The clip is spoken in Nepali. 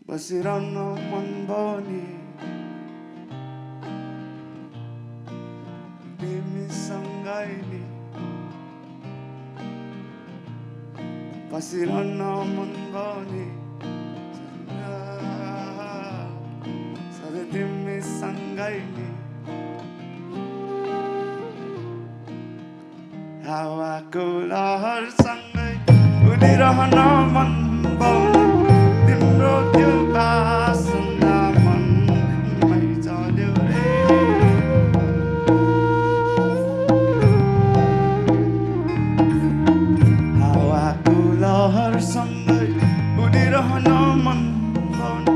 बसिरहन मन बनी तिमीसँगै नि बसिरहन मन बनी सधैँ तिमीसँगै नि हावाको लहरसँगै उडिरहन मन बनी तिम्रो त्यो बासना मनमै चल्यो रे हावाको लहरसँगै उडिरहन मन बनी